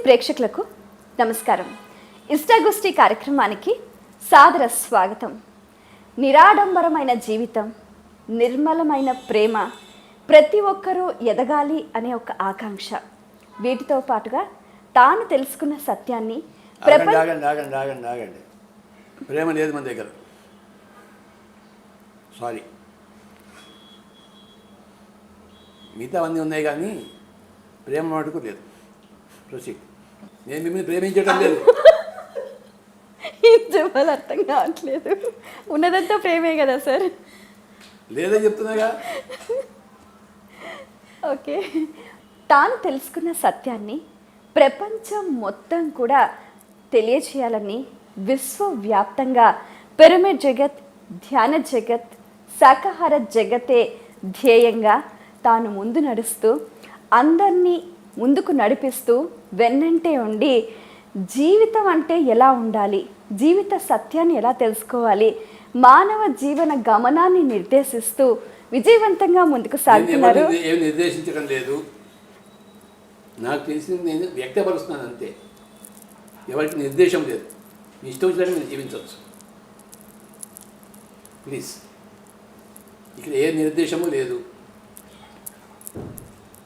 ప్రేక్షకులకు నమస్కారం. ఇష్టాగోష్ఠి కార్యక్రమానికి సాదర స్వాగతం. నిరాడంబరమైన జీవితం, నిర్మలమైన ప్రేమ, ప్రతి ఒక్కరూ ఎదగాలి అనే ఒక ఆకాంక్ష, వీటితో పాటుగా తాను తెలుసుకున్న సత్యాన్ని ఆగండి. ప్రేమ లేదు మన దగ్గర. సారీ, మిగతా అన్నీ ఉన్నాయి కానీ ప్రేమ మటుకు లేదు. ప్రొసీడ్. నేను మిమ్మల్ని ప్రేమించడం లేదు. చెప్పాలి అర్థం కావట్లేదు. ఉన్నదంతా ప్రేమే కదా సార్. లేదని చెప్తున్నాగా. ఓకే, తాను తెలుసుకున్న సత్యాన్ని ప్రపంచం మొత్తం కూడా తెలియచేయాలని విశ్వవ్యాప్తంగా పిరమిడ్ జగత్, ధ్యాన జగత్, శాకాహార జగతే ధ్యేయంగా తాను ముందు నడుస్తూ అందరినీ ముందుకు నడిపిస్తూ వెన్నంటే ఉండి జీవితం అంటే ఎలా ఉండాలి, జీవిత సత్యాన్ని ఎలా తెలుసుకోవాలి, మానవ జీవన గమనాన్ని నిర్దేశిస్తూ విజయవంతంగా ముందుకు సాగుతున్నారు. ఏమి నిర్దేశించడం లేదు, నాకు తెలిసింది నేను వ్యక్తపరుస్తున్నాను అంతే. ఎవరికి నిర్దేశం లేదు. మీ ఇష్టం వచ్చినట్టు మీరు జీవించవచ్చు. ప్లీజ్, ఇక్కడ ఏ నిర్దేశము లేదు.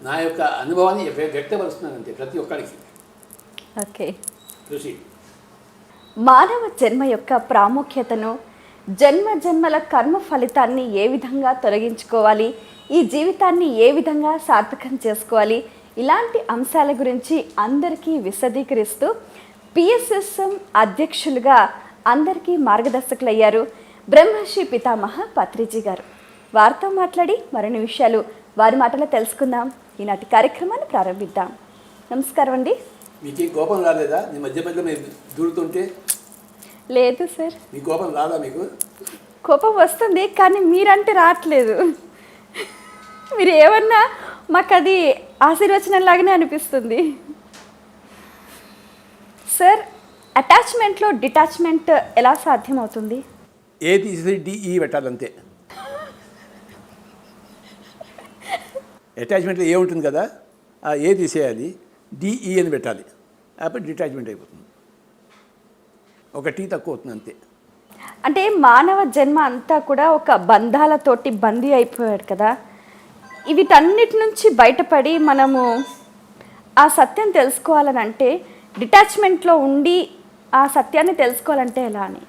నా యొక్క అనుభవాన్ని వ్యక్తపరుస్తున్నాను అంతే ప్రతి ఒక్కరికి. Okay, proceed. మానవ జన్మ యొక్క ప్రాముఖ్యతను, జన్మ జన్మల కర్మ ఫలితాన్ని ఏ విధంగా తొలగించుకోవాలి, ఈ జీవితాన్ని ఏ విధంగా సార్థకం చేసుకోవాలి, ఇలాంటి అంశాల గురించి అందరికీ విశదీకరిస్తూ పిఎస్ఎస్ఎం అధ్యక్షులుగా అందరికీ మార్గదర్శకులయ్యారు బ్రహ్మశ్రీ పితామహ పత్రిజీ గారు. వారితో మాట్లాడి మరిన్ని విషయాలు వారి మాటలో తెలుసుకుందాం. ఈనాటి కార్యక్రమాన్ని ప్రారంభిద్దాం. నమస్కారం అండి. మీకు కోపం రాలేదా? నీ మధ్య మధ్యలో మీరు దూరుతుంటే? లేదు సార్. మీ కోపం రాదా? మీకు కోపం వస్తుంది కానీ మీరంటే రావట్లేదు. మీరు ఏమన్నా మాకు అది ఆశీర్వచనం లాగానే అనిపిస్తుంది సార్. అటాచ్మెంట్లో డిటాచ్మెంట్ ఎలా సాధ్యమవుతుంది? ఏ తీసి డిఈ పెట్టాలంతే. అటాచ్మెంట్లో ఏ ఉంటుంది కదా, ఆ ఏ తీసేయాలి, డిఈ అని పెట్టాలి. అప్పుడు డిటాచ్మెంట్ అయిపోతుంది. ఒక టీ తక్కువ అవుతుంది అంతే. అంటే మానవ జన్మ అంతా కూడా ఒక బంధాలతోటి బందీ అయిపోయాడు కదా. వీటన్నిటి నుంచి బయటపడి మనము ఆ సత్యం తెలుసుకోవాలని అంటే, డిటాచ్మెంట్లో ఉండి ఆ సత్యాన్ని తెలుసుకోవాలంటే ఎలా అని?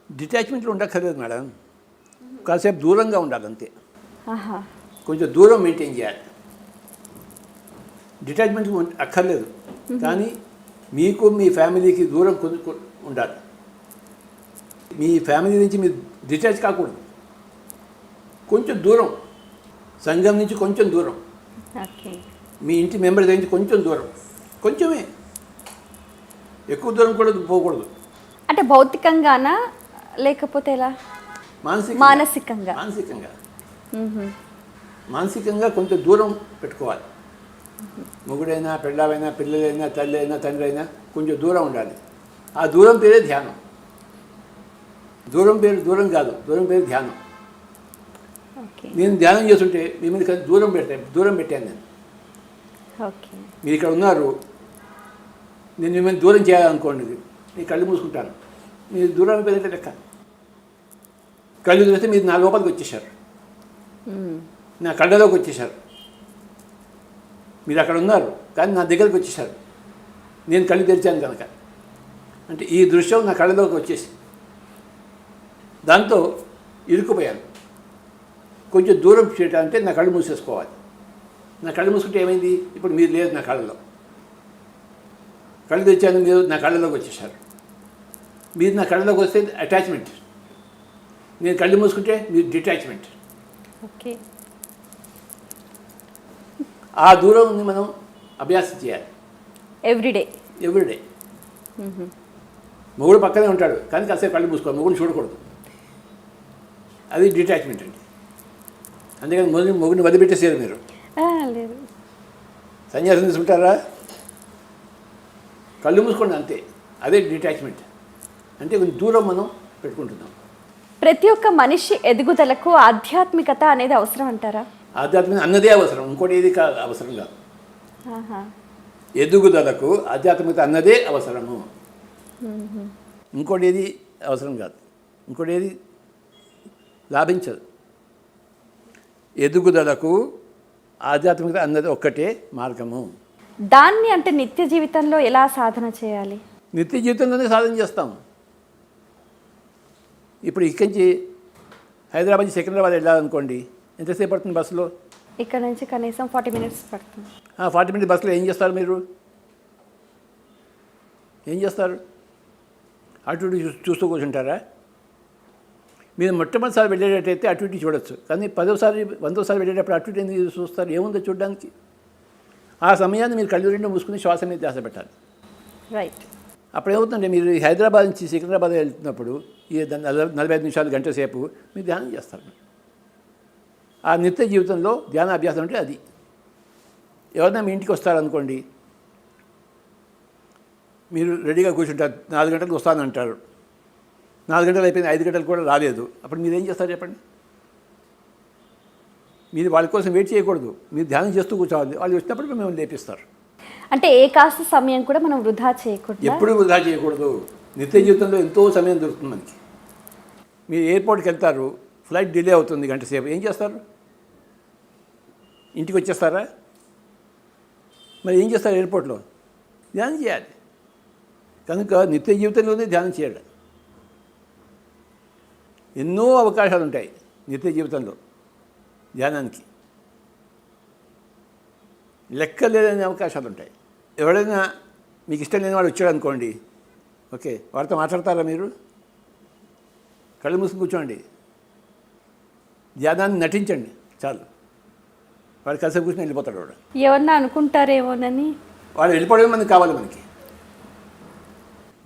డిటాచ్మెంట్లో ఉండక్కర్లేదు మేడం, కాసేపు దూరంగా ఉండాలి అంతే. ఆహా, కొంచెం దూరం మెయింటైన్ చేయాలి. డిటాచ్మెంట్ అక్కర్లేదు, కానీ మీకు మీ ఫ్యామిలీకి దూరం కొంచెం ఉండాలి. మీ ఫ్యామిలీ నుంచి మీరు డిటాచ్ కాకూడదు. కొంచెం దూరం, సంఘం నుంచి కొంచెం దూరం, ఓకే, మీ ఇంటి మెంబర్ నుంచి కొంచెం దూరం, కొంచెమే, ఎక్కువ దూరం కూడా పోకూడదు. అంటే భౌతికంగానా లేకపోతే ఎలా? మానసికంగా. మానసికంగా కొంచెం దూరం పెట్టుకోవాలి. మొగుడైనా, పెళ్ళావైనా, పిల్లలైనా, తల్లి అయినా, తండ్రి అయినా కొంచెం దూరం ఉండాలి. ఆ దూరం పేరే ధ్యానం. దూరం పేరు దూరం కాదు, దూరం పేరు ధ్యానం. నేను ధ్యానం చేస్తుంటే మిమ్మల్ని దూరం పెట్టాను నేను. మీరు ఇక్కడ ఉన్నారు, నేను మిమ్మల్ని దూరం చేయాలనుకోండి, నేను కళ్ళు మూసుకుంటాను, మీరు దూరం అయిపోయిందంటే లెక్క. కళ్ళు చూస్తే మీరు నా లోపలికి వచ్చేసారు, నా కళ్ళలోకి వచ్చేసారు. మీరు అక్కడ ఉన్నారు కానీ నా దగ్గరికి వచ్చేసారు, నేను కళ్ళు తెరిచాను కనుక. అంటే ఈ దృశ్యం నా కళ్ళలోకి వచ్చేసి దాంతో ఇరుక్కుపోయాను. కొంచెం దూరం చేయటాలంటే నా కళ్ళు మూసేసుకోవాలి. నా కళ్ళు మూసుకుంటే ఏమైంది? ఇప్పుడు మీరు లేదు నా కళ్ళలో. కళ్ళు తెచ్చాను, మీరు నా కళ్ళలోకి వచ్చేసారు. మీరు నా కళ్ళలోకి వస్తే అటాచ్మెంట్, నేను కళ్ళు మూసుకుంటే మీరు డిటాచ్మెంట్. ఓకే, ఆ దూరం మనం అభ్యాసం చేయాలి ఎవ్రీడే. మొగుడు పక్కనే ఉంటాడు కానీ కాసేపు కళ్ళు మూసుకోవాలి, మొగుడు చూడకూడదు. అది డిటాచ్మెంట్ అండి. అందుకని మొగుడిని వదిలిపెట్టేసారు మీరు. లేదు, సన్యాసం తీసుకుంటారా? కళ్ళు మూసుకోండి అంతే. అదే డిటాచ్మెంట్ అంటే కొంచెం దూరం మనం పెట్టుకుంటున్నాం. ప్రతి ఒక్క మనిషి ఎదుగుదలకు ఆధ్యాత్మికత అనేది అవసరం అంటారా? ఆధ్యాత్మిక అన్నదే అవసరం, ఇంకోటి ఏది అవసరం కాదు. ఎదుగుదలకు ఆధ్యాత్మికత అన్నదే అవసరము. ఇంకోటి ఏది అవసరం కాదు, ఇంకోటి ఏది లాభించదు. ఎదుగుదలకు ఆధ్యాత్మికత అన్నది ఒక్కటే మార్గము. దాన్ని అంటే నిత్య జీవితంలో ఎలా సాధన చేయాలి? నిత్య జీవితంలోనే సాధన చేస్తాం. ఇప్పుడు ఇక్కడి నుంచి హైదరాబాద్ నుంచి సికింద్రాబాద్ వెళ్ళాలనుకోండి, ఎంతసేపు పడుతుంది బస్సులో? ఇక్కడ నుంచి కనీసం 40 మినిట్స్ పడుతుంది. 40 మినిట్స్ బస్సులో ఏం చేస్తారు మీరు? ఏం చేస్తారు? అటు ఇటు చూస్తూ కూర్చుంటారా? మీరు మొట్టమొదటిసారి వెళ్ళేటట్టయితే అటు ఇటు చూడొచ్చు, కానీ 10వసారి 100వసారి వెళ్ళేటప్పుడు అటు ఇటు ఎందుకు చూస్తారు? ఏముందో చూడడానికి? ఆ సమయాన్ని మీరు కళ్ళు రెండు మూసుకుని శ్వాస మీద ధ్యాస పెట్టాలి. రైట్. అప్పుడు ఏమవుతుందంటే మీరు హైదరాబాద్ నుంచి సికింద్రాబాద్ వెళ్తున్నప్పుడు ఈ 45 నిమిషాలు గంట సేపు మీరు ధ్యానం చేస్తారు. ఆ నిత్య జీవితంలో ధ్యాన అభ్యాసం అంటే అది. ఎవరైనా మీ ఇంటికి వస్తారనుకోండి, మీరు రెడీగా కూర్చుంటారు, 4 గంటలకు వస్తానంటారు, 4 గంటలు అయిపోయింది, 5 గంటలు కూడా రాలేదు. అప్పుడు మీరు ఏం చేస్తారు చెప్పండి? మీరు వాళ్ళ కోసం వెయిట్ చేయకూడదు, మీరు ధ్యానం చేస్తూ కూర్చోవాలి. వాళ్ళు వచ్చినప్పుడు మిమ్మల్ని లేపిస్తారు. అంటే ఏ కాస్త సమయం కూడా మనం వృధా చేయకూడదు. ఎప్పుడు వృధా చేయకూడదు. నిత్య జీవితంలో ఎంతో సమయం దొరుకుతుంది మనకి. మీరు ఎయిర్పోర్ట్కి వెళ్తారు, ఫ్లైట్ డిలే అవుతుంది గంట సేపు, ఏం చేస్తారు? ఇంటికి వచ్చేస్తారా? మరి ఏం చేస్తారు ఎయిర్పోర్ట్లో? ధ్యానం చేయాలి. కనుక నిత్య జీవితంలోనే ధ్యానం చేయాలి. ఎన్నో అవకాశాలు ఉంటాయి నిత్య జీవితంలో ధ్యానానికి, లెక్కలేని అవకాశాలు ఉంటాయి. ఎవరైనా మీకు ఇష్టం లేని వాడు వచ్చాడు అనుకోండి, ఓకే, వాడితో మాట్లాడతారా మీరు? కళ్ళు మూసుకుని కూర్చోండి, ధ్యానాన్ని నటించండి, చాలు. వాడు కలిసి కూర్చొని వెళ్ళిపోతాడు. వాడు ఎవరన్నా అనుకుంటారేమోనని వాడు వెళ్ళిపోవడం మనకి కావాలి. మనకి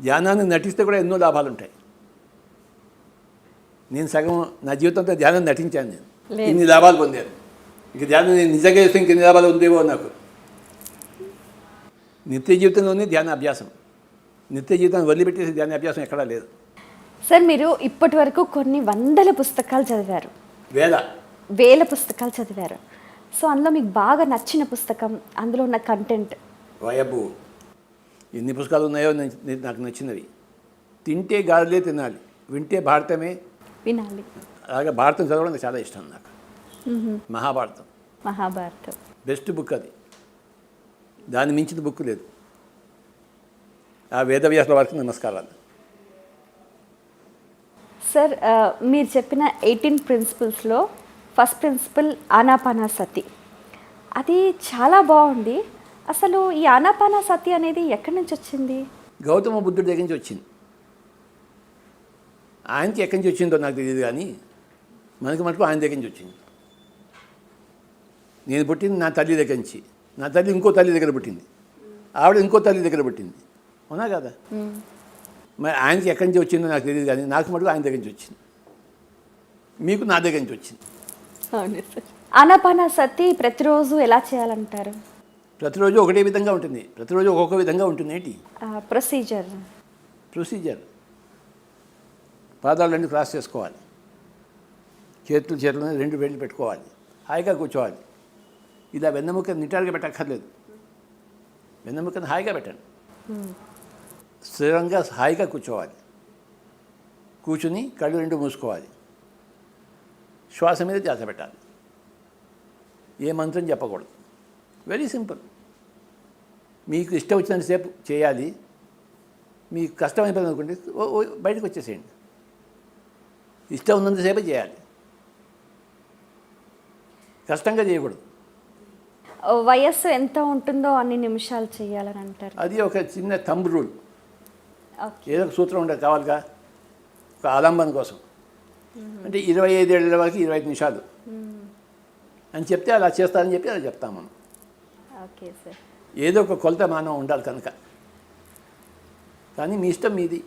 ధ్యానాన్ని నటిస్తే కూడా ఎన్నో లాభాలు ఉంటాయి. నేను సగం నా జీవితంతో ధ్యానం నటించాను, నేను ఇన్ని లాభాలు పొందాను. ఇంక ధ్యానం నేను నిజంగా చేస్తే ఇంకెన్ని లాభాలు ఉందేమో నాకు. నిత్య జీవితంలోనే ధ్యాన అభ్యాసం, నిత్య జీవితాన్ని వదిలిపెట్టేసి ధ్యాన అభ్యాసం ఎక్కడా లేదు. సార్, మీరు ఇప్పటి వరకు కొన్ని వందల పుస్తకాలు చదివారు, వేల పుస్తకాలు చదివారు. సో అందులో మీకు బాగా నచ్చిన పుస్తకం, అందులో ఉన్న కంటెంట్? వయబు ఎన్ని పుస్తకాలు ఉన్నాయో నాకు నచ్చినవి. తింటే గాలిలే తినాలి, వింటే భారతమే వినాలి. అలాగే భారతం చదవడం చాలా ఇష్టం నాకు. మహాభారతం బెస్ట్ బుక్ అది, దాన్ని మించిన బుక్ లేదు. ఆ వేదవ్యాసుల వారికి నమస్కారాలు. సార్, మీరు చెప్పిన 18 ప్రిన్సిపల్స్లో ఫస్ట్ ప్రిన్సిపల్ ఆనాపానసతి, అది చాలా బాగుంది. అసలు ఈ ఆనాపానసతి అనేది ఎక్కడి నుంచి వచ్చింది? గౌతమ బుద్ధుడి దగ్గర నుంచి వచ్చింది. ఆయనకి ఎక్కడి నుంచి వచ్చిందో నాకు తెలియదు, కానీ మనకు మటుకు ఆయన దగ్గర నుంచి వచ్చింది. నేను పుట్టింది నా తల్లి దగ్గర నుంచి, నా తల్లి ఇంకో తల్లి దగ్గర పుట్టింది, ఆవిడ ఇంకో తల్లి దగ్గర పుట్టింది, అవునా కదా? మరి ఆయనకి ఎక్కడి నుంచి వచ్చిందో నాకు తెలియదు, కానీ నాకు మటుకు ఆయన దగ్గర నుంచి వచ్చింది, మీకు నా దగ్గర నుంచి వచ్చింది. అవును సార్. ఆనాపానసతి ప్రతిరోజు ఎలా చేయాలంటారు? ప్రతిరోజు ఒకటే విధంగా ఉంటుంది, ప్రతిరోజు ఒక్కొక్క విధంగా ఉంటుంది. ఏంటి ప్రొసీజర్? పాదాలు 2 క్రాస్ చేసుకోవాలి, చేతులు 2 వేళ్ళు పెట్టుకోవాలి, హాయిగా కూర్చోవాలి. ఇలా వెన్నెముక నిటారుగా పెట్టక్కర్లేదు, వెన్నెముకను హాయిగా పెట్టండి, స్థిరంగా హాయిగా కూర్చోవాలి. కూర్చుని కళ్ళు 2 మూసుకోవాలి, శ్వాస మీద ధ్యాస పెట్టాలి. ఏ మంత్రం చెప్పకూడదు, వెరీ సింపుల్. మీకు ఇష్టం వచ్చినంతసేపు చేయాలి. మీకు కష్టం అయిపోయింది అనుకోండి, బయటకు వచ్చేసేయండి. ఇష్టం ఉన్నంతసేపే చేయాలి, కష్టంగా చేయకూడదు. వయస్సు ఎంత ఉంటుందో అన్ని నిమిషాలు చేయాలని అంటారు. అది ఒక చిన్న థంబ్ రూల్. ఏదో ఒక సూత్రం ఉండదు కావాలిగా, ఒక ఆలంబన కోసం. అంటే 25 ఏళ్ళ వరకు 25 నిమిషాలు అని చెప్తే అలా చేస్తారని చెప్పి అలా చెప్తాం మనం. Okay sir. ఏదో ఒక కొలత మానం ఉండాలి కనుక, కానీ మీ ఇష్టం మీది.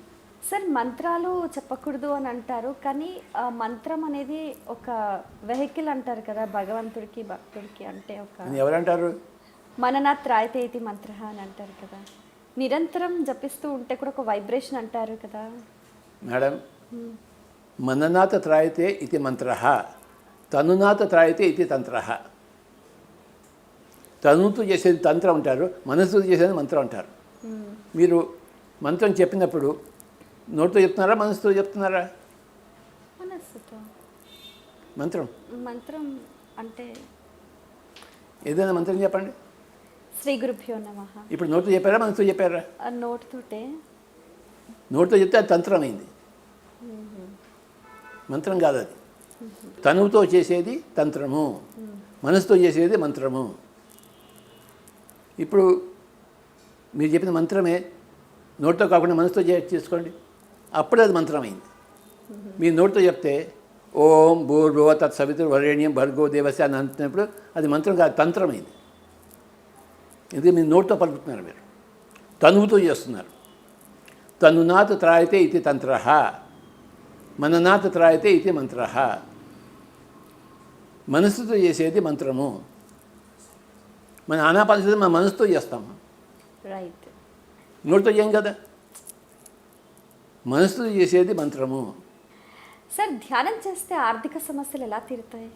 సార్, మంత్రాలు చెప్పకూడదు అని అంటారు, కానీ మంత్రం అనేది ఒక వెహికల్ అంటారు కదా భగవంతుడికి భక్తుడికి. అంటే ఒక ఎవరంటారు? మననాత్ త్రాయతే ఇతి మంత్ర అని అంటారు కదా. నిరంతరం జపిస్తూ ఉంటే కూడా ఒక వైబ్రేషన్ అంటారు కదా మేడం. మననాత్ త్రాయతే ఇతి మంత్ర, తనునాత్ త్రాయతే ఇతి తంత్ర. తనుతో చేసేది తంత్రం అంటారు, మనసుతో చేసేది మంత్రం అంటారు. మీరు మంత్రం చెప్పినప్పుడు నోటితో చెప్తున్నారా, మనసుతో చెప్తున్నారా? మనస్సుతో. మంత్రం మంత్రం అంటే ఏదైనా మంత్రం చెప్పండి. శ్రీ గురుభ్యో నమః. ఇప్పుడు నోటితో చెప్పారా, మనసుతో చెప్పారా? ఆ నోటితోటే. నోటితో చెప్తే అది తంత్రం అయింది, మంత్రం కాదు అది. తనువుతో చేసేది తంత్రము, మనసుతో చేసేది మంత్రము. ఇప్పుడు మీరు చెప్పిన మంత్రమే నోటితో కాకుండా మనసుతో చేసుకోండి, అప్పుడే అది మంత్రం అయింది. మీరు నోటితో చెప్తే ఓం భూర్భువ తత్సవితుర్వరేణ్యం భర్గో దేవస్య అని అంటున్నప్పుడు అది మంత్రం కాదు, తంత్రం అయింది. ఇది మీరు నోటితో పలుకుతున్నారు, మీరు తనువుతో చేస్తున్నారు. తనునాథ్ త్రాయతే ఇది తంత్ర, మననాథ్ త్రాయతే ఇది మంత్ర. మనసుతో చేసేది మంత్రము. మన ఆనాపానసతి మన మనసుతో చేస్తాము, రైట్. నోటితో చేయం కదా. మనసుతో చేసేది మంత్రము. సార్, ధ్యానం చేస్తే ఆర్థిక సమస్యలు ఎలా తీరుతాయి?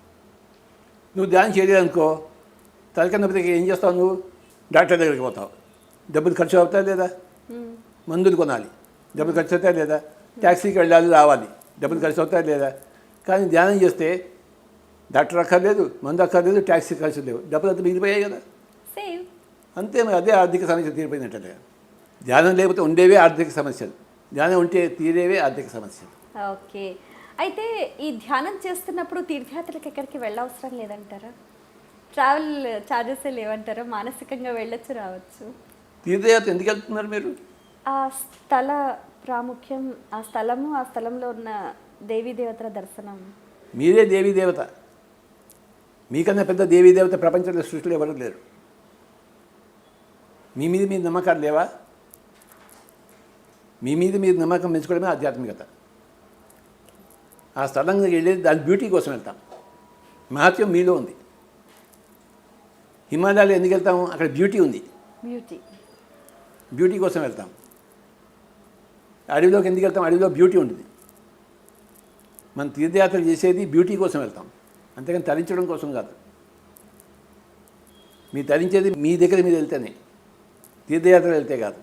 నువ్వు ధ్యానం చేయలేదనుకో, తలకాయ నొప్పికి ఏం చేస్తావు? నువ్వు డాక్టర్ దగ్గరికి పోతావు, డబ్బులు ఖర్చు అవుతాయి లేదా? మందులు కొనాలి, డబ్బులు ఖర్చు అవుతాయి లేదా? ట్యాక్సీకి వెళ్ళాలి, రావాలి, డబ్బులు ఖర్చు అవుతాయి లేదా? కానీ ధ్యానం చేస్తే డాక్టర్ అక్కర్లేదు, మందు అక్కర్లేదు, ట్యాక్సీ ఖర్చు లేవు, డబ్బులు అంతా మిగిలిపోయాయి కదా. సేవ్. అంతే, మరి అదే ఆర్థిక సమస్య తీరిపోయినట్టే. ధ్యానం లేకపోతే ఉండేవే ఆర్థిక సమస్యలు, ధ్యానం ఉంటే తీరేవే ఆర్థిక సమస్యలు. ఓకే. అయితే ఈ ధ్యానం చేస్తున్నప్పుడు తీర్థయాత్రలకు ఎక్కడికి వెళ్ళవసరం లేదంటారా? ట్రావెల్ ఛార్జెస్ లేవంటారా? మానసికంగా వెళ్ళొచ్చు, రావచ్చు. తీర్థయాత్ర ఎందుకు వెళ్తున్నారు మీరు? ఆ స్థల ప్రాముఖ్యం, ఆ స్థలము, ఆ స్థలంలో ఉన్న దేవీ దేవతల దర్శనం. మీరే దేవీ దేవత. మీకన్నా పెద్ద దేవీ దేవత ప్రపంచంలో సృష్టిలో ఎవరు లేరు. మీ మీద మీరు నమ్మకాలు లేవా? మీ మీద మీరు నమ్మకం పెంచుకోవడమే ఆధ్యాత్మికత. ఆ స్థలంగా వెళ్ళేది దాని బ్యూటీ కోసం వెళ్తాం. మహత్యం మీలో ఉంది. హిమాలయాలు ఎందుకు వెళ్తాము? అక్కడ బ్యూటీ ఉంది, బ్యూటీ కోసం వెళ్తాం. అడవిలోకి ఎందుకు వెళ్తాం? అడవిలో బ్యూటీ ఉంటుంది. మనం తీర్థయాత్రలు చేసేది బ్యూటీ కోసం వెళ్తాం, అంతేకాని తరించడం కోసం కాదు. మీరు తరించేది మీ దగ్గర మీరు వెళ్తేనే, తీర్థయాత్రలు వెళ్తే కాదు.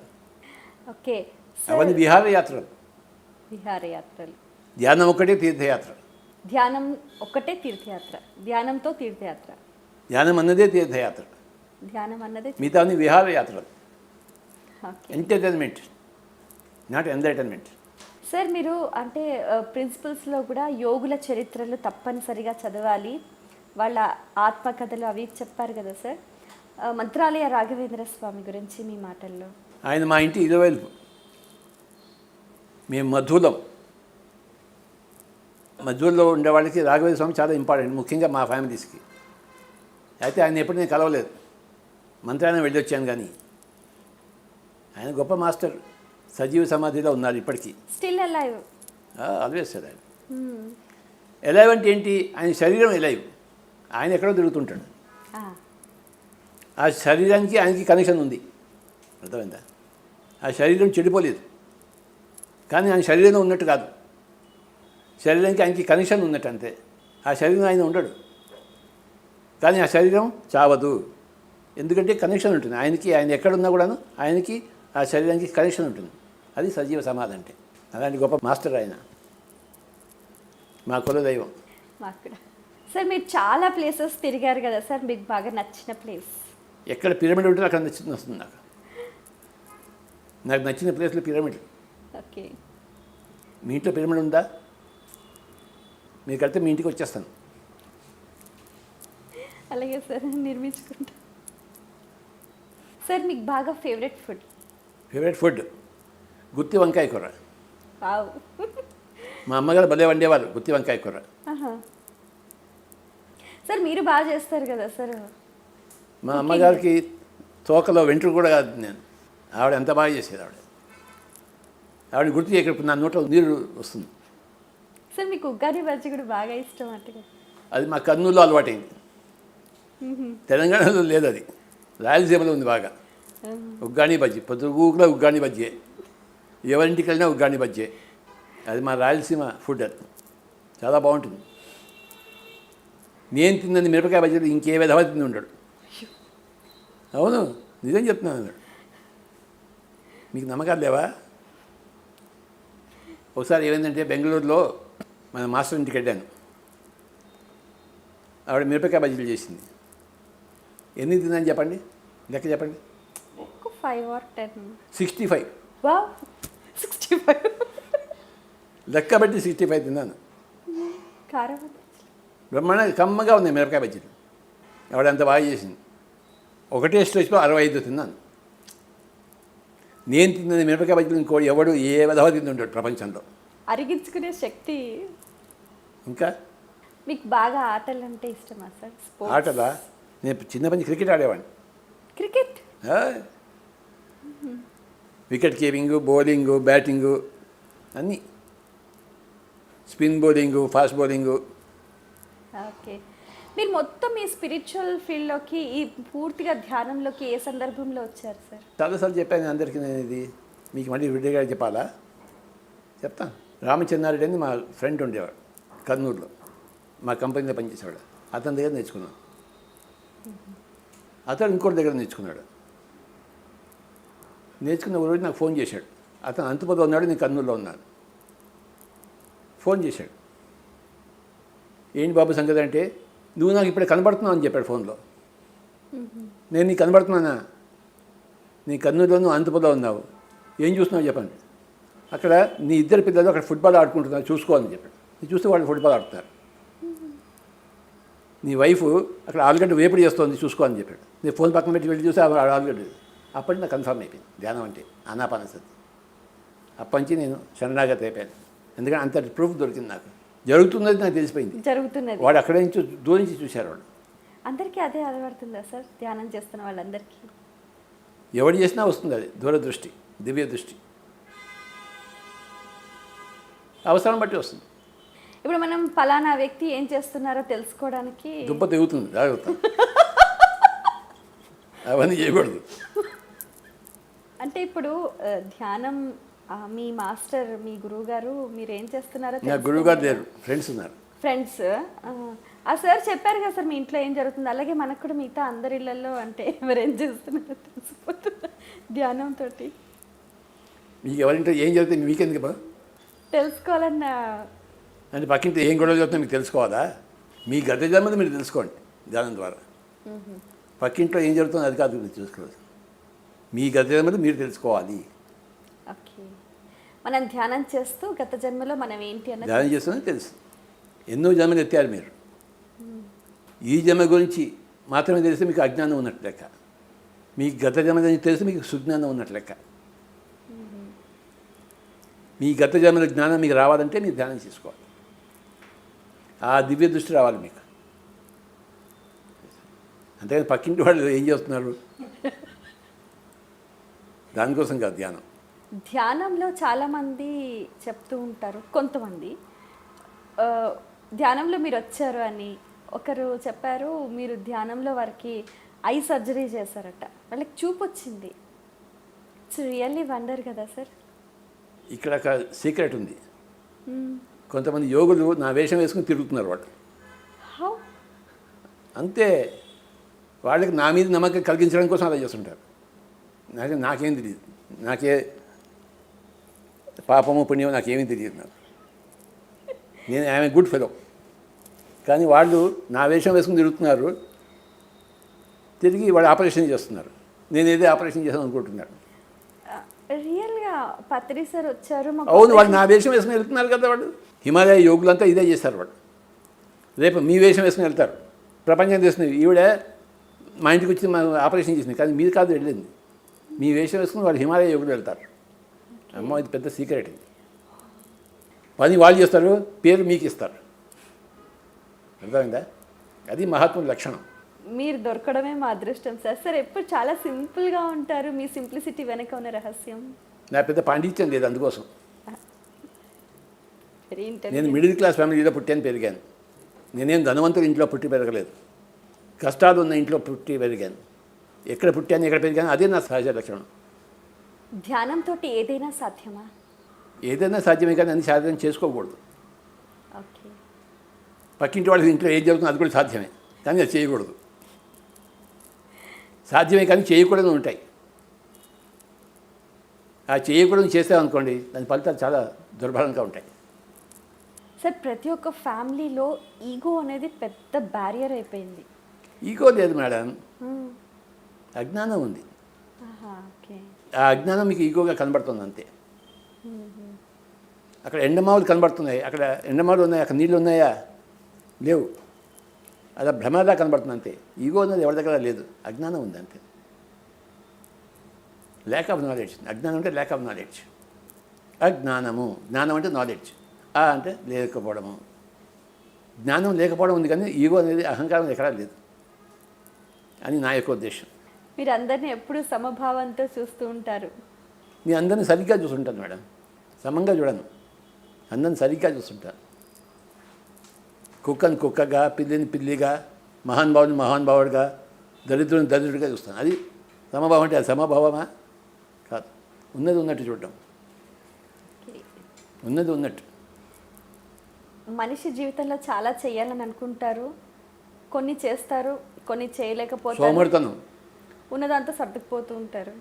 ఓకే. అవన్నీ విహారయాత్రలు. విహారయాత్రలు. ధ్యానం ఒక్కటే తీర్థయాత్ర. ధ్యానం ఒక్కటే తీర్థయాత్ర. ధ్యానంతో తీర్థయాత్ర. ధ్యానం అన్నదే తీర్థయాత్ర, ధ్యానం అన్నదే. మిగతా అన్ని విహారయాత్రలు. Okay. Entertainment, not entertainment. Sir, మీరు అంటే ప్రిన్సిపల్స్లో కూడా యోగుల చరిత్రలు తప్పనిసరిగా చదవాలి, వాళ్ళ ఆత్మకథలు అవి చెప్పారు కదా సార్. మంత్రాలయ రాఘవేంద్ర స్వామి గురించి మీ మాటల్లో. ఆయన మా ఇంటి ఇరువైపు. మేము మధ్యలో ఉండేవాళ్ళకి రాఘవేంద్ర స్వామి చాలా ఇంపార్టెంట్, ముఖ్యంగా మా ఫ్యామిలీస్కి. అయితే ఆయన ఎప్పుడు నేను కలవలేదు, మంత్రాలయం వెళ్ళి వచ్చాను. కానీ ఆయన గొప్ప మాస్టర్, సజీవ సమాధిలో ఉన్నారు ఇప్పటికీ. Still alive. Always sir. ఆయన ఎలైవ్ అంటే ఏంటి? ఆయన శరీరం ఎలైవ్, ఆయన ఎక్కడో తిరుగుతుంటాడు. ఆ శరీరానికి ఆయనకి కనెక్షన్ ఉంది, అర్థమైందా? ఆ శరీరం చెడిపోలేదు, కానీ ఆయన శరీరంలో ఉన్నట్టు కాదు. శరీరానికి ఆయనకి కనెక్షన్ ఉన్నట్టు అంతే. ఆ శరీరం ఆయన ఉండడు, కానీ ఆ శరీరం చావదు. ఎందుకంటే కనెక్షన్ ఉంటుంది ఆయనకి. ఆయన ఎక్కడున్నా కూడాను ఆయనకి ఆ శరీరానికి కనెక్షన్ ఉంటుంది. అది సజీవ సమాధి అంటే. అలాంటి గొప్ప మాస్టర్ ఆయన, మా కులదైవం. మాకు కూడా. సార్, మీరు చాలా ప్లేసెస్ తిరిగారు కదా సార్, మీకు బాగా నచ్చిన ప్లేస్? ఎక్కడ పిరమిడ్ ఉంటుందో అక్కడ నచ్చింది వస్తుంది నాకు నచ్చిన ప్లేస్లో పిరమిడ్. ఓకే. మీ ఇంట్లో పిరమిడ్ ఉందా? మీరు కడితే మీ ఇంటికి వచ్చేస్తాను. అలాగే సార్, నిర్మించుకుంటా. సార్, మీకు బాగా ఫేవరెట్ ఫుడ్? గుత్తి వంకాయ కూర. వావ్. మా అమ్మగారు భలే వండేవారు గుత్తి వంకాయ కూర. సార్, మీరు బాగా చేస్తారు కదా సార్. మా అమ్మగారికి తోకలో వెంట్రుకు కూడా కాదు నేను. ఆవిడ ఎంత బాగా చేసేది. ఆవిడ గుర్తు చేయకపోతే నా నోట్లో నీరు వస్తుంది. సార్, మీకు ఉగ్గాని బజ్జీ కూడా బాగా ఇష్టం అట్టుగా. అది మా కర్నూలులో అలవాటైంది, తెలంగాణలో లేదు. అది రాయలసీమలో ఉంది బాగా. ఉగ్గాని బజ్జీ, పొద్దుగూకులో ఉగ్గాని బజ్జీ, ఎవరింటికి వెళ్ళినా ఉగ్గాని బజ్జీ. అది మా రాయలసీమ ఫుడ్. అది చాలా బాగుంటుంది. నేను తిన్నది మిరపకాయ బజ్జీలు ఇంకే విధంగా తిండి ఉండడు. అవును, నిజం చెప్తున్నాను. మీకు నమ్మకాలు లేవా? ఒకసారి ఏమైందంటే బెంగళూరులో మన మాస్టర్ ఇంటికి వెళ్ళాను. ఆవిడ మిరపకాయ బజ్జీలు చేసింది. ఎన్ని తిందని చెప్పండి, లెక్క చెప్పండి. 5 or 10. 65. వావ్, 65. లెక్క బట్టి 65 తిన్నాను. కారం బ్రహ్మాండంగా కమ్మగా ఉన్నాయి మిరపకాయ బజ్జీలు. ఆవిడ అంత బాగా చేసింది. ఒకటే స్టేజ్లో 65 తిన్నాను. నేను తిన్నది మిరపకాయ బజ్జీలు ఇంకోటి ఎవడు ఏ విధవ తింటుంటాడు ప్రపంచంలో. అరిగించుకునే శక్తి. ఇంకా మీకు బాగా ఆటలు అంటే ఇష్టమా సార్? ఆటలా? నేను చిన్నప్పటి నుంచి క్రికెట్ ఆడేవాడిని. Cricket? Wicket keeping, bowling, batting అన్నీ. Spin bowling, fast bowling. Okay. మీరు మొత్తం ఈ స్పిరిచువల్ ఫీల్డ్లోకి, ఈ పూర్తిగా ధ్యానంలోకి ఏ సందర్భంలో వచ్చారు సార్? చాలాసార్లు చెప్పాను అందరికీ నేను. ఇది మీకు మళ్ళీ విడిగా చెప్పాలా? చెప్తాను. రామచంద్రారెడ్డి అని మా ఫ్రెండ్ ఉండేవాడు కర్నూలులో, మా కంపెనీలో పనిచేసేవాడు. అతని దగ్గర నేర్చుకున్నాను. అతను ఇంకోటి దగ్గర నేర్చుకున్నాడు. నేర్చుకున్న ఒక రోజు నాకు ఫోన్ చేశాడు. అతను అంతుపదో ఉన్నాడు, నేను కర్నూలులో ఉన్నాను. ఫోన్ చేశాడు. ఏంటి బాబు సంగతి అంటే, నువ్వు నాకు ఇప్పుడు కనబడుతున్నావు అని చెప్పాడు ఫోన్లో. నేను నీకు కనబడుతున్నానా? నీ కర్నూలులో నువ్వు అంతుపదో ఉన్నావు, ఏం చూస్తున్నావు చెప్పండి. అక్కడ నీ ఇద్దరు పిల్లలు అక్కడ ఫుట్బాల్ ఆడుకుంటున్నారు, చూసుకోవాలని చెప్పాడు. నేను చూస్తే వాళ్ళు ఫుట్బాల్ ఆడుతున్నారు. నీ వైఫ్ అక్కడ ఆలుగడ్డ వేపుడు చేస్తోంది, చూసుకోవాలని చెప్పాడు. నేను ఫోన్ పక్కన పెట్టి వెళ్ళి చూస్తే ఆలుగడ్డ. అప్పటి నాకు కన్ఫర్మ్ అయిపోయింది ధ్యానం అంటే ఆనాపానసతి. అప్పటి నుంచి నేను శరణాగతి అయిపోయాను. ఎందుకంటే అంత ప్రూఫ్ దొరికింది నాకు. జరుగుతున్నది నాకు తెలిసిపోయింది. జరుగుతున్నది. వాడు అక్కడి నుంచి దూరం నుంచి చూశారు. వాడు అందరికీ అదే అలవాడుతుందా సార్? ధ్యానం చేస్తున్న వాళ్ళందరికీ ఎవడు చేసినా వస్తుంది అది దూరదృష్టి, దివ్య దృష్టి. అవసరం బట్టి వస్తుంది. ఇప్పుడు మనం ఫలానా వ్యక్తి ఏం చేస్తున్నారో తెలుసుకోవడానికి దుబ్బ తెగుతుంది, జాగ్రత్త. అవన్నీ చేయకూడదు. అంటే ఇప్పుడు ధ్యానం, మీ మాస్టర్, మీ గురువు గారు మీరు ఏం చేస్తున్నారో నా గురువు గారు లేరు, ఫ్రెండ్స్ ఉన్నారు. ఫ్రెండ్స్. ఆ సార్ చెప్పారు కదా సార్ మీ ఇంట్లో ఏం జరుగుతుంది, అలాగే మనకు కూడా మిగతా అందరి ఇళ్లలో అంటే ఎవరేం చేస్తున్నారో తెలిసిపోతుంది ధ్యానంతో. మీకు ఎవరింట్లో ఏం జరుగుతుంది మీకెందుకు బా తెలుసుకోవాలన్న అంటే పక్కింటి ఏం గొడవ జరుగుతుందో మీకు తెలుసుకోవాలా? మీ గత జన్మది మీరు తెలుసుకోండి ధ్యానం ద్వారా. పక్కింట్లో ఏం జరుగుతుందో అది కాదు మీరు చూసుకోవాలి. మీ గత జన్మది మీరు తెలుసుకోవాలి. ఓకే. మనం ధ్యానం చేస్తూ గత జన్మలో మనం ఏంటి అన్నది ధ్యానం చేస్తుందని తెలుసు. ఎన్నో జన్మలు ఎత్తారు మీరు. ఈ జన్మ గురించి మాత్రమే తెలిస్తే మీకు అజ్ఞానం ఉన్నట్టు లెక్క. మీ గత జన్మ గురించి తెలిస్తే మీకు సుజ్ఞానం ఉన్నట్టు లెక్క. మీ గత జన్మల జ్ఞానం మీకు రావాలంటే మీరు ధ్యానం చేసుకోవాలి. ఆ దివ్య దృష్టి రావాలి మీకు. అంతేగాని పక్కింటి వాళ్ళు ఏం చేస్తున్నారు దానికోసం కాదు ధ్యానం. ధ్యానంలో చాలామంది చెప్తూ ఉంటారు, కొంతమంది ధ్యానంలో మీరు వచ్చారు అని. ఒకరు చెప్పారు మీరు ధ్యానంలో వారికి ఐ సర్జరీ చేశారట, వాళ్ళకి చూపు వచ్చింది. ఇట్స్ రియల్లీ వండర్ కదా సార్. ఇక్కడ ఒక సీక్రెట్ ఉంది. కొంతమంది యోగులు నా వేషం వేసుకుని తిరుగుతున్నారు. వాళ్ళు హౌ? అంతే, వాళ్ళకి నా మీద నమ్మకం కలిగించడం కోసం అలా చేస్తుంటారు. నాకేం తెలియదు, నాకే పాపము పుణ్యము నాకేమీ తెలియదు. నేను ఆమె గుడ్ ఫెలో. కానీ వాళ్ళు నా వేషం వేసుకుని తిరుగుతున్నారు, తిరిగి వాళ్ళు ఆపరేషన్ చేస్తున్నారు. నేను ఏదో ఆపరేషన్ చేస్తాను అనుకుంటున్నాడు. రియల్గా పత్రి సార్ వచ్చారు. అవును, వాళ్ళు నా వేషం వేసుకుని వెళ్తున్నారు కదా. వాళ్ళు హిమాలయ యోగులంతా ఇదే చేస్తారు. వాళ్ళు రేపు మీ వేషం వేసుకుని వెళ్తారు, ప్రపంచం చేస్తున్నారు. ఈవిడ మా ఇంటికి వచ్చి మా ఆపరేషన్ చేసింది, కానీ మీరు కాదు వెళ్ళింది. మీ వేషం వేసుకుని వాళ్ళు హిమాలయ యోగులు వెళ్తారు. అమ్మ, ఇది పెద్ద సీక్రెట్. ఇది పని వాళ్ళు చేస్తారు, పేరు మీకు ఇస్తారు. అర్థమైందా? అది మహాత్ముల లక్షణం. మీరు దొరకడమే మా అదృష్టం సార్. సార్ ఎప్పుడు చాలా సింపుల్గా ఉంటారు. మీ సింప్లిసిటీ వెనక ఉన్న రహస్యం? నా పెద్ద పాండిత్యం లేదు, అందుకోసం. వెరీ నేను ఇంటెలిజెంట్. మిడిల్ క్లాస్ ఫ్యామిలీలో పుట్టాను, పెరిగాను. నేనేం ధనవంతుల ఇంట్లో పుట్టి పెరగలేదు, కష్టాలు ఉన్న ఇంట్లో పుట్టి పెరిగాను. ఎక్కడ పుట్టాను, ఎక్కడ పెరిగాను, అదే నా సహజ లక్షణం. ధ్యానంతో ఏదైనా సాధ్యమా? ఏదైనా సాధ్యమే, కానీ అన్ని సాధ్యం చేసుకోకూడదు. ఓకే. పక్కింటి వాళ్ళకి ఇంట్లో ఏం జరుగుతుందో అది కూడా సాధ్యమే, కానీ అది చేయకూడదు. సాధ్యమే కానీ చేయకూడదు ఉంటాయి. ఆ చేయకూడదు చేసామనుకోండి దాని ఫలితాలు చాలా దుర్భరంగా ఉంటాయి. సార్ ప్రతి ఒక్క ఫ్యామిలీలో ఈగో అనేది పెద్ద బ్యారియర్ అయిపోయింది. ఈగో లేదు మేడం, అజ్ఞానం ఉంది. ఓకే. ఆ అజ్ఞానం మీకు ఈగోగా కనబడుతుంది అంతే. అక్కడ ఎండమావులు కనబడుతున్నాయి, అక్కడ ఎండమావులు ఉన్నాయి, అక్కడ నీళ్ళు ఉన్నాయా? లేవు. అలా భ్రమలా కనబడుతుంది అంతే. ఈగో అనేది ఎవరి దగ్గర లేదు, అజ్ఞానం ఉంది అంతే. Lack of knowledge. అజ్ఞానం అంటే ల్యాక్ ఆఫ్ నాలెడ్జ్. అజ్ఞానము, జ్ఞానం అంటే నాలెడ్జ్, అంటే లేకపోవడము. జ్ఞానం లేకపోవడం ఉంది కానీ ఈగో అనేది, అహంకారం ఎక్కడా లేదు అని నా యొక్క ఉద్దేశం. మీరు అందరినీ ఎప్పుడు సమభావంతో చూస్తూ ఉంటారు. మీ అందరిని సరిగ్గా చూస్తుంటాను మేడం, సమంగా చూడను, అందరిని సరిగ్గా చూస్తుంటాను. కుక్కని కుక్కగా, పిల్లిని పిల్లిగా, మహానుభావుని మహానుభావుడిగా, దరిద్రుని దరిద్రుడిగా చూస్తాను. అది సమభావం. అంటే అది సమభావమా? కాదు. ఉన్నది ఉన్నట్టు చూడటం, ఉన్నది ఉన్నట్టు. మనిషి జీవితంలో చాలా చేయాలని అనుకుంటారు, కొన్ని చేస్తారు, కొన్ని చేయలేకపోతారు. సోమరితనం, ఉన్నదంతా సర్దుకుపోతూ ఉంటారు.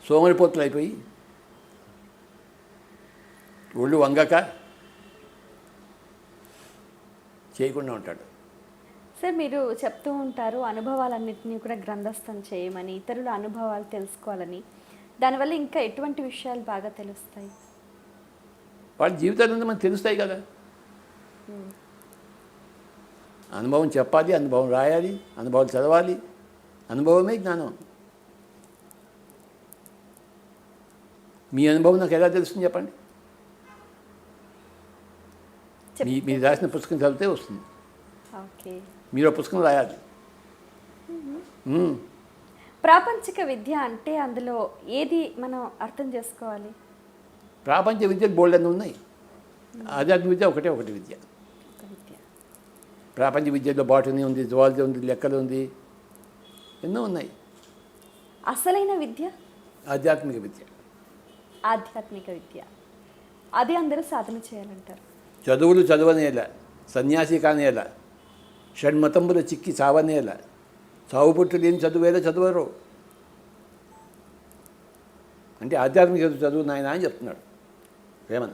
సోమరిపోతులు అయిపోయి ఒళ్ళు వంగక చేయకుండా ఉంటాడు. సార్ మీరు చెప్తూ ఉంటారు అనుభవాలన్నింటినీ కూడా గ్రంథస్థం చేయమని, ఇతరుల అనుభవాలు తెలుసుకోవాలని. దానివల్ల ఇంకా ఎటువంటి విషయాలు బాగా తెలుస్తాయి? వాళ్ళ జీవితాలు మనకు తెలుస్తాయి కదా. అనుభవం చెప్పాలి, అనుభవం రాయాలి, అనుభవాలు చదవాలి. అనుభవమే జ్ఞానం. మీ అనుభవం నాకు ఎలా తెలుస్తుంది చెప్పండి? మీరు రాసిన పుస్తకం చదివితే వస్తుంది. ఓకే. మీరు ఆ పుస్తకం రాయాలి. ప్రాపంచిక విద్య అంటే అందులో ఏది మనం అర్థం చేసుకోవాలి? ప్రాపంచ విద్యలు బోల్డ్ అన్నీ ఉన్నాయి. ఆధ్యాత్మిక విద్య ఒకటి విద్య. ప్రాపంచ విద్యలో బాటనీ ఉంది, జువాలజీ ఉంది, లెక్కలు ఉంది, ఎన్నో ఉన్నాయి. అసలైన విద్య ఆధ్యాత్మిక విద్య. ఆధ్యాత్మిక విద్య అది అందరూ సాధన చేయాలంటారు. చదువులు చదవనేలా, సన్యాసి కానేలా, షణ్మతంబుల చిక్కి చావనేలా, చావు పుట్టు లేని చదువేలా చదువరు అంటే ఆధ్యాత్మిక చదువు నాయన అని చెప్తున్నాడు వేమన.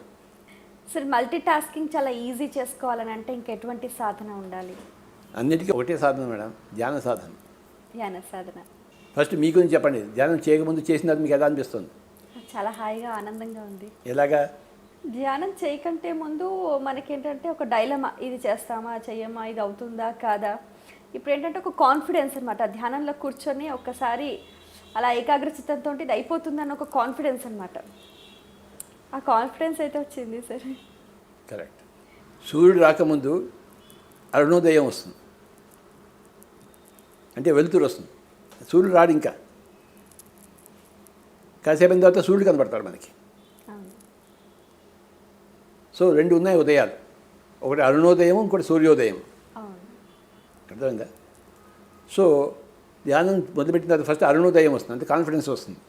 సార్ మల్టీ టాస్కింగ్ చాలా ఈజీ చేసుకోవాలని అంటే ఇంకెటువంటి సాధన ఉండాలి? అన్నిటికీ ఒకటే సాధన మేడం, ధ్యాన సాధన. ధ్యాన సాధన. ఫస్ట్ మీ గురించి చెప్పండి. ధ్యానం చేయకముందు చేసిన తర్వాత మీకు ఎలా అనిపిస్తుంది? చాలా హాయిగా ఆనందంగా ఉంది. ఎలాగా? ధ్యానం చేయకంటే ముందు మనకేంటంటే ఒక డైలమా, ఇది చేస్తామా చెయ్యమా, ఇది అవుతుందా కాదా. ఇప్పుడు ఏంటంటే ఒక కాన్ఫిడెన్స్ అనమాట. ధ్యానంలో కూర్చొని ఒక్కసారి అలా ఏకాగ్రచిత్తంతో ఇది అయిపోతుందని ఒక కాన్ఫిడెన్స్ అనమాట. ఆ కాన్ఫిడెన్స్ అయితే వచ్చింది సార్. కరెక్ట్. సూర్యుడు రాకముందు అరుణోదయం వస్తుంది, అంటే వెలుతురు వస్తుంది. సూర్యుడు రాడు ఇంకా, కాసేపు అయిన తర్వాత సూర్యుడు కనబడతాడు మనకి. సో రెండు ఉన్నాయి ఉదయాలు, ఒకటి అరుణోదయం, ఇంకోటి సూర్యోదయం. అర్థమైందా? సో ధ్యానం మొదలుపెట్టిన తర్వాత ఫస్ట్ అరుణోదయం వస్తుంది, అంటే కాన్ఫిడెన్స్ వస్తుంది.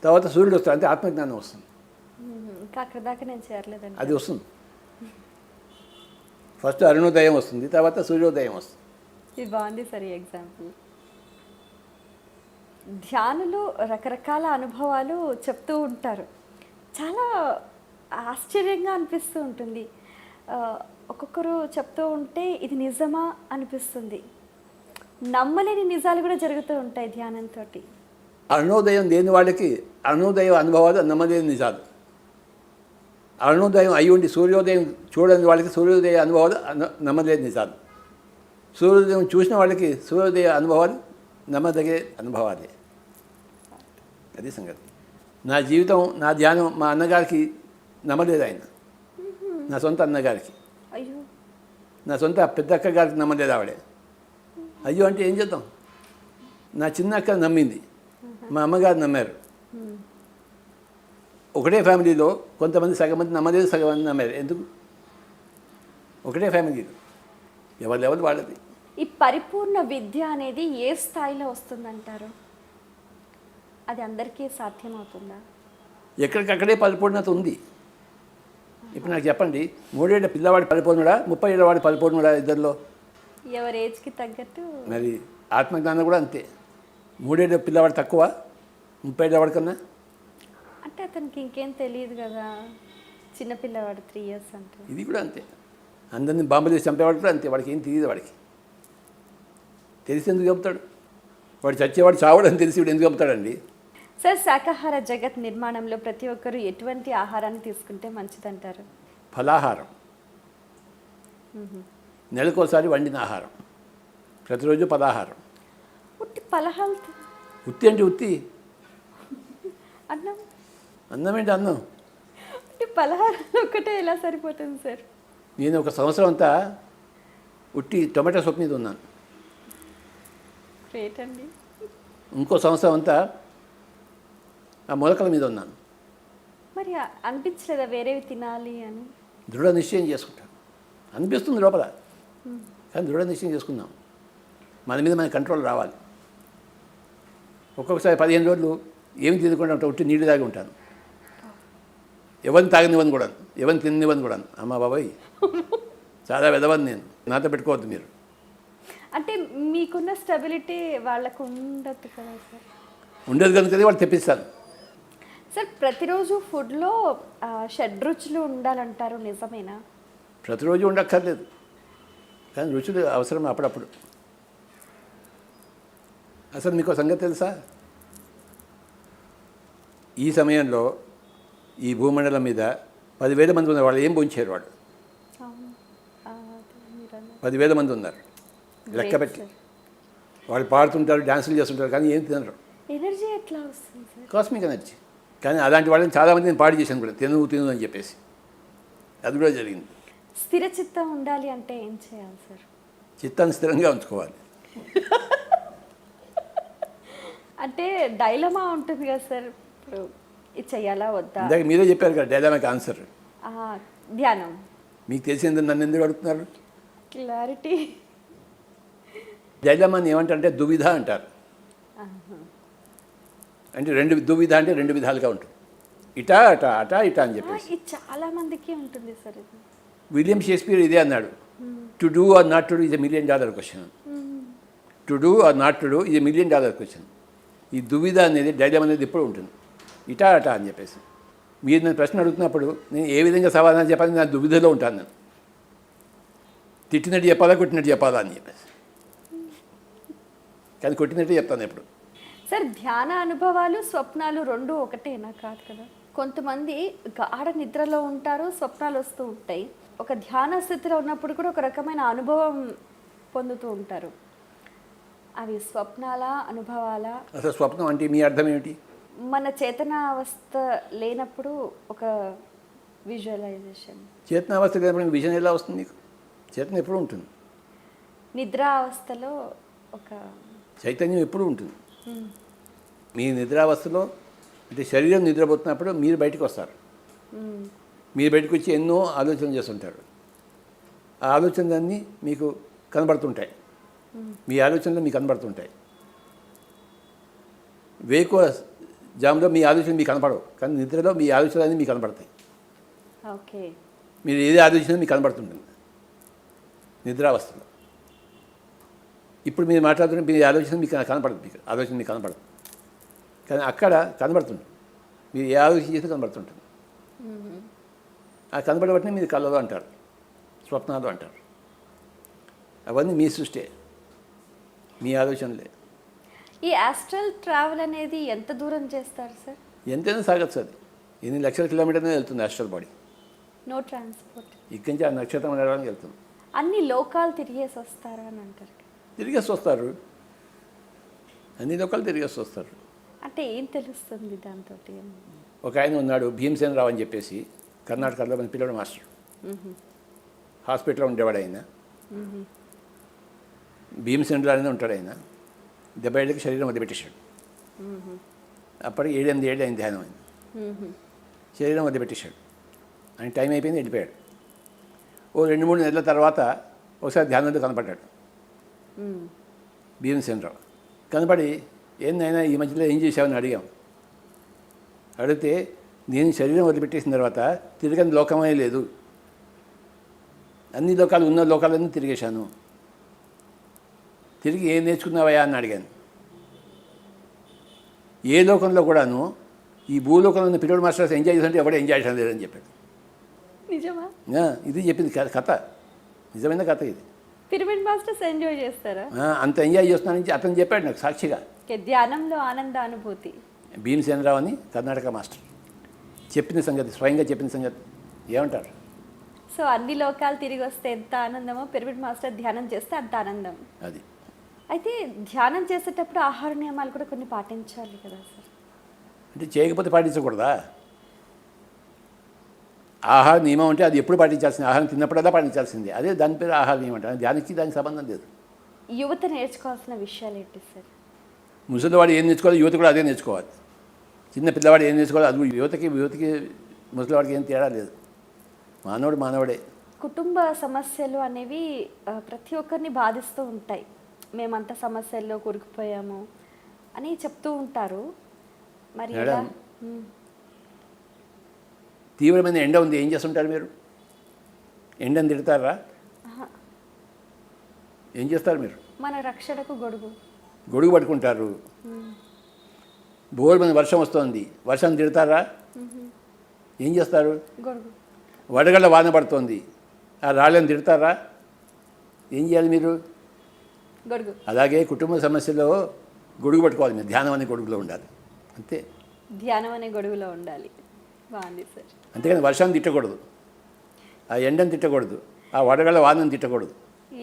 తర్వాత సూర్యుడు వస్తాడు, అంటే ఆత్మజ్ఞానం వస్తుంది. ఇంకా అక్కడ దాకా నేను చేరలేదండి. అది వస్తుంది. ఫస్ట్ అరుణోదయం వస్తుంది, తర్వాత సూర్యోదయం వస్తుంది. ఇది బాగుంది సార్ ఈ ఎగ్జాంపుల్. ధ్యానులు రకరకాల అనుభవాలు చెప్తూ ఉంటారు. చాలా ఆశ్చర్యంగా అనిపిస్తూ ఉంటుంది. ఒక్కొక్కరు చెప్తూ ఉంటే ఇది నిజమా అనిపిస్తుంది. నమ్మలేని నిజాలు కూడా జరుగుతూ ఉంటాయి ధ్యానంతో. అరుణోదయం లేని వాళ్ళకి అరుణోదయం అనుభవాలు నమ్మలేని నిజాలు. అరుణోదయం అయి ఉండి సూర్యోదయం చూడని వాళ్ళకి సూర్యోదయ అనుభవాలు నమ్మలేని నిజాలు. సూర్యోదయం చూసిన వాళ్ళకి సూర్యోదయ అనుభవాలు నమ్మదగే అనుభవాలే. అది సంగతి. నా జీవితం, నా ధ్యానం మా అన్నగారికి నమ్మలేదు ఆయన. నా సొంత అన్నగారికి, అయ్యో, నా సొంత పెద్దక్క గారికి నమ్మలేదు ఆవిడే. అయ్యో అంటే ఏం చేద్దాం. నా చిన్న అక్క నమ్మింది, మా అమ్మగారు నమ్మారు. ఒకటే ఫ్యామిలీలో కొంతమంది సగం మంది నమ్మలేదు, సగం మంది నమ్మారు. ఎందుకు? ఒకటే ఫ్యామిలీలో ఎవరు వాళ్ళది. ఈ పరిపూర్ణ విద్య అనేది ఏ స్థాయిలో వస్తుందంటారు? అది అందరికీ సాధ్యమవుతుందా? ఎక్కడికక్కడే పరిపూర్ణత ఉంది. ఇప్పుడు నాకు చెప్పండి, 3 ఏళ్ల పిల్లవాడి పరిపూర్ణుడా, 30 ఏళ్ళ వాడి పరిపూర్ణుడా? ఇద్దరిలో ఎవరి ఏజ్కి తగ్గట్టు. మరి ఆత్మజ్ఞానం కూడా అంతే. 3 ఏళ్ళ పిల్లవాడు తక్కువ 30 ఏళ్ళ వాడి కన్నా. అంటే అతనికి ఇంకేం తెలియదు కదా, చిన్నపిల్లవాడు 3 years అంటే. ఇది కూడా అంతే. అందరినీ బాంబులు వేసి చంపేవాడు కూడా అంతే. వాడికి ఏం తెలియదు. వాడికి తెలిసి ఎందుకు చెప్తాడు? వాడు చచ్చేవాడు చావడని తెలిసి వీడు ఎందుకు చెప్తాడండి? సార్, శాకాహార జగత్ నిర్మాణంలో ప్రతి ఒక్కరూ ఎటువంటి ఆహారాన్ని తీసుకుంటే మంచిదంటారు? ఫలాహారం, నెలకోసారి వండిన ఆహారం, ప్రతిరోజు పదాహారం. ఉట్టి పలహాలు ఉత్తి అంటే ఉత్తి, అన్నం అన్నం ఏంటి అన్నం? ఉట్టి పలహారాలు ఒక్కటే ఎలా సరిపోతుంది సార్? నేను 1 సంవత్సరం అంతా ఉట్టి టొమాటో సూప్ మీద ఉన్నాను. గ్రేట్ అండి. ఇంకో సంవత్సరం అంతా ఆ మొలకల మీద ఉన్నాను. మరి అనిపించలేదా వేరేవి తినాలి అని? దృఢ నిశ్చయం చేసుకుంటాను. అనిపిస్తుంది లోపల, కానీ దృఢ నిశ్చయం చేసుకుందాం. మన మీద మన కంట్రోల్ రావాలి. ఒక్కొక్కసారి 15 రోజులు ఏమి తినకుండా ఉంటాను, ఉట్టి నీళ్ళు తాగి ఉంటాను. ఎవరిని తాగనివ్వను కూడా, ఎవరిని తిననివ్వను కూడా. అమ్మ బాబాయ్, చాలా వెదవని నేను, నాతో పెట్టుకోవద్దు మీరు. అంటే మీకున్న స్టెబిలిటీ వాళ్ళకు ఉండదు కదా సార్? ఉండదు కనుక వాళ్ళు తెప్పిస్తాను. సార్, ప్రతిరోజు ఫుడ్లో షడ్రుచులు ఉండాలంటారు, నిజమేనా? ప్రతిరోజు ఉండక్కర్లేదు, కానీ రుచులు అవసరం అప్పుడప్పుడు. అసలు మీకు సంగతి తెలుసా? ఈ సమయంలో ఈ భూమండలం మీద 10,000 మంది ఉన్నారు. వాళ్ళు ఏం భోంచారు? వాళ్ళు అవును, అదే మీరు అన్నారు. 10,000 మంది ఉన్నారు లెక్క పెట్టి. వాళ్ళు పాడుతుంటారు, డ్యాన్సులు చేస్తుంటారు, కానీ ఏం తినరు. ఎనర్జీ ఎట్లా వస్తుంది సార్? Cosmic energy. కానీ అలాంటి వాళ్ళని చాలామంది నేను పాడు చేశాను కూడా, తిను అని చెప్పేసి. అది కూడా జరిగింది. స్థిర చిత్తం ఉండాలి అంటే ఏం చేయాలి సార్? చిత్తాన్ని స్థిరంగా ఉంచుకోవాలి. అంటే డైలమా ఉంటుంది కదా సార్, ఇప్పుడు ఇది చెయ్యాలా వద్దా? ఇందాక మీరే చెప్పారు కదా డైలామాకి ఆన్సర్. ధ్యానం. మీకు తెలిసింది నన్ను ఎందుకు అడుగుతున్నారు? క్లారిటీ. డైలామాని ఏమంటారంటే దువిధ అంటారు. అంటే దువిధ అంటే 2 విధాలుగా ఉంటుంది. ఇటా అటా, అటా ఇటా అని చెప్పేసి. ఇది చాలా మందికి ఉంటుంది సార్. ఇది విలియం షేక్స్పియర్ ఇదే అన్నాడు. To do or not to do is $1 million question. To do or not to do is $1 million question. ఈ దువిధ అనేది డైలామా అనేది ఎప్పుడు ఉంటుంది, ఇటా అటా అని చెప్పేసి. మీరు నేను ప్రశ్న అడుగుతున్నప్పుడు నేను ఏ విధంగా సమాధానం చెప్పాలని నా దువిధలో ఉంటాను. నేను తిట్టినట్టు చెప్పాలా, కొట్టినట్టు చెప్పాలా అని చెప్పేసి. కానీ కొట్టినట్టు చెప్తాను ఎప్పుడు. సార్, ధ్యాన అనుభవాలు స్వప్నాలు 2 ఒకటేనా? కాదు కదా. కొంతమంది గాఢ నిద్రలో ఉంటారు, స్వప్నాలు వస్తూ ఉంటాయి. ఒక ధ్యాన స్థితిలో ఉన్నప్పుడు కూడా ఒక రకమైన అనుభవం పొందుతూ ఉంటారు. అవి స్వప్నాల అనుభవాల? అసలు స్వప్నం అంటే మీ అర్థం ఏమిటి? మన చేతనావస్థ లేనప్పుడు ఒక విజువలైజేషన్. చేతనావస్థ లేనప్పుడు విజన్ ఎలా వస్తుంది? నీకు చేతన ఎప్పుడు ఉంటుంది. నిద్రావస్థలో ఒక చైతన్యం ఎప్పుడు ఉంటుంది. మీ నిద్రావస్థలో అంటే శరీరం నిద్రపోతున్నప్పుడు మీరు బయటకు వస్తారు. మీరు బయటకు వచ్చి ఎన్నో ఆలోచనలు చేస్తుంటారు. ఆ ఆలోచనలన్నీ మీకు కనబడుతుంటాయి. మీ ఆలోచనలు మీకు కనబడుతుంటాయి. వేకువ జాములో మీ ఆలోచనలు మీకు కనపడవు, కానీ నిద్రలో మీ ఆలోచనలన్నీ మీకు కనబడతాయి. ఓకే. మీరు ఏది ఆలోచన మీకు కనబడుతుంటుంది నిద్రావస్థలో. ఇప్పుడు మీరు మాట్లాడుతున్న మీ ఆలోచన మీకు కనపడదు, మీకు ఆలోచన మీకు కనపడదు, కానీ అక్కడ కనబడుతుంది. మీరు ఏ ఆలోచన చేస్తే కనబడుతుంటుంది. ఆ కనబడబట్టినే మీరు కళలు అంటారు, స్వప్నాలు అంటారు. అవన్నీ మీ సృష్టి, మీ ఆలోచనలే. ఈ ఆస్ట్రల్ ట్రావెల్ అనేది ఎంత దూరం చేస్తారు సార్? ఎంతైనా సాగచ్చు. అది ఎన్ని లక్షల కిలోమీటర్నే వెళ్తుంది ఆస్ట్రల్ బాడీ. No transport. ఇక్కడి నుంచి ఆ నక్షత్రం నడవడానికి వెళ్తుంది. అన్ని లోకాలు తిరిగేసి వస్తారా అని అంటారు. తిరిగేసి వస్తారు, అన్ని లోకాలు తిరిగేసి వస్తారు. అంటే ఏం తెలుస్తుంది దాంతో? ఒక ఆయన ఉన్నాడు భీమసేన రావు అని చెప్పేసి, కర్ణాటకలో మన పిల్లడు మాస్టర్. హాస్పిటల్లో ఉండేవాడు ఆయన. భీమసేన రావు ఉంటాడు ఆయన. 70 ఏళ్ళకి శరీరం వదిలిపెట్టేశాడు. అప్పటికి 7-8 ఏళ్ళు ఆయన ధ్యానం అయింది. శరీరం వదిలిపెట్టేశాడు. ఆయన టైం అయిపోయింది, వెళ్ళిపోయాడు. ఓ 2-3 నెలల తర్వాత ఒకసారి ధ్యానంలో కనపడ్డాడు భీమసేనరావు. కనపడి ఏందైనా ఈ మధ్యలో ఏం చేశావని అడిగాం. అడిగితే నేను శరీరం వదిలిపెట్టేసిన తర్వాత తిరగని లోకమే లేదు, అన్ని లోకాలు ఉన్న లోకాలన్నీ తిరిగేశాను, తిరిగి ఏం నేర్చుకున్నావయ్యా అని అడిగాను. ఏ లోకంలో కూడాను ఈ భూలోకంలో ఉన్న పిల్లడు మాస్టర్స్ ఎంజాయ్ చేస్తుంటే ఎవరు ఎంజాయ్ చేయడం లేదని చెప్పాడు. నిజమా? ఇది చెప్పింది కథ, నిజమైన కథ ఇది. పిరమిడ్ మాస్టర్స్ ఎంజాయ్ చేస్తారా? అంత ఎంజాయ్ చేస్తున్నానని అతను చెప్పాడు నాకు సాక్షిగా. ధ్యానంలో ఆనంద అనుభూతి. భీమసేనరావు అని కర్ణాటక మాస్టర్ చెప్పిన సంగతి, స్వయంగా చెప్పిన సంగతి. ఏమంటారు? సో అన్ని లోకాలు తిరిగి వస్తే ఎంత ఆనందమో పిరమిడ్ మాస్టర్ ధ్యానం చేస్తే అంత ఆనందం. అది. అయితే ధ్యానం చేసేటప్పుడు ఆహార నియమాలు కూడా కొన్ని పాటించాలి కదా సార్? అంటే చేయకపోతే పాటించకూడదా? ఆహార నియమం అంటే అది ఎప్పుడు పాటించాల్సింది, ఆహారం తిన్నప్పుడల్లా పాటించాల్సిందే. అదే దాని పేరు ఆహార నియమం అంటే. దానికి దానికి సంబంధం లేదు. యువత నేర్చుకోవాల్సిన విషయాలు ఏంటి సార్? ముసలివాడు ఏం నేర్చుకోవాలి, యువత కూడా అదే నేర్చుకోవాలి. చిన్న పిల్లవాడు ఏం నేర్చుకోవాలి, అది యువతకి ముసలివాడికి ఏం తేడా లేదు. మానవుడే. కుటుంబ సమస్యలు అనేవి ప్రతి ఒక్కరిని బాధిస్తూ ఉంటాయి. మేమంత సమస్యల్లో కూరుకుపోయాము అని చెప్తూ ఉంటారు. మరి ఎలా? తీవ్రమైన ఎండ ఉంది, ఏం చేస్తుంటారు మీరు? ఎండని తిడతారా? ఏం చేస్తారు మీరు? మన రక్షణకు గొడుగు పట్టుకుంటారు. బోర్ మీద వర్షం వస్తుంది, వర్షాన్ని తిడతారా? ఏం చేస్తారు? వడగళ్ళ వాన పడుతోంది, ఆ రాళ్ళని తిడతారా? ఏం చేయాలి మీరు? అలాగే కుటుంబ సమస్యలో గొడుగు పట్టుకోవాలి మీరు. ధ్యానం అనే గొడుగులో ఉండాలి, అంతే. ధ్యానం అనే గొడుగులో ఉండాలి. బాగుంది సార్. అంతేకాని వర్షాన్ని తిట్టకూడదు, ఆ ఎండను తిట్టకూడదు, ఆ వడగళ్ళ వానని తిట్టకూడదు.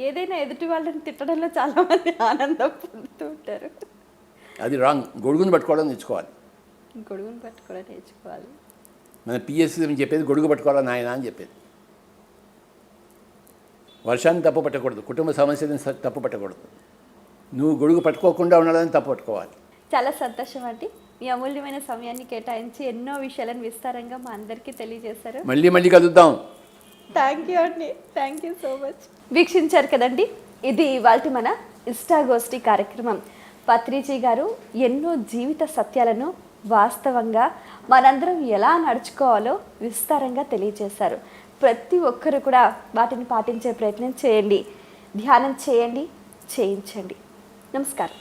ఏదైనా ఎదుటి వాళ్ళని తిట్టడంలో చాలా మంది ఆనందం పొందుతూ ఉంటారు. అది రాంగ్. గొడుగుని పట్టుకోవడం నేర్చుకోవాలి. మన పిఎస్సి చెప్పేది గొడుగు పట్టుకోవాలా నాయన అని చెప్పేది. వర్షాన్ని తప్పు పట్టకూడదు, కుటుంబ సమస్యలను తప్పు పట్టకూడదు. నువ్వు గొడుగు పట్టుకోకుండా ఉండాలని తప్పు పట్టుకోవాలి. చాలా సంతోషం అండి, మీ అమూల్యమైన సమయాన్ని కేటాయించి ఎన్నో విషయాలను విస్తారంగా మా అందరికీ తెలియజేశారు. మళ్ళీ కలుద్దాం. థ్యాంక్ యూ అండి, థ్యాంక్ యూ సో మచ్. వీక్షించారు కదండి, ఇది ఇవాల్టి మన ఇష్టాగోష్ఠి కార్యక్రమం. పత్రిజీ గారు ఎన్నో జీవిత సత్యాలను వాస్తవంగా మనందరం ఎలా నడుచుకోవాలో విస్తారంగా తెలియజేశారు. ప్రతి ఒక్కరు కూడా వాటిని పాటించే ప్రయత్నం చేయండి, ధ్యానం చేయండి, చేయించండి. నమస్కారం.